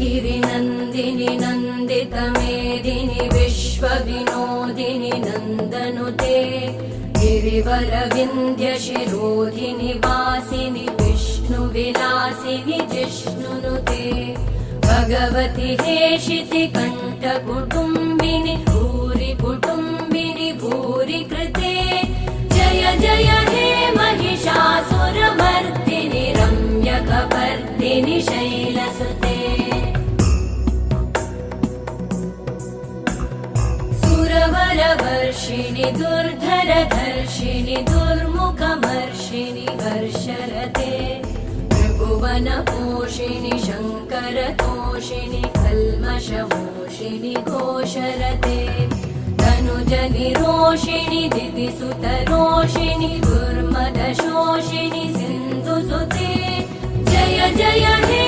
गिरिनन्दिनि नन्दितमेदिनि विश्वविनोदिनि नन्दनुते गिरिवरविन्ध्यशिरोधिनि वासिनि विष्णुविलासिनि जिष्णुनुते भगवति हेशिति कण्ठकुटुम्बिनि भूरि कुटुम्बिनि भूरि कृते जय जय हे महिषासुरमर्दिनि रम्यकपर्दिनि शैलसुते सुरवरवर्षिणि दुर्धरधर्षिणि दुर्मुखमर्षिणि हर्षरते त्रिभुवनपोषिणि शङ्करतोषिणि कल्मषमोषिणि घोषरते तनुजनिरोषिणि दिविसुतरोषिणि दुर्मदशोषिणि सिन्धुसुते जय जय हे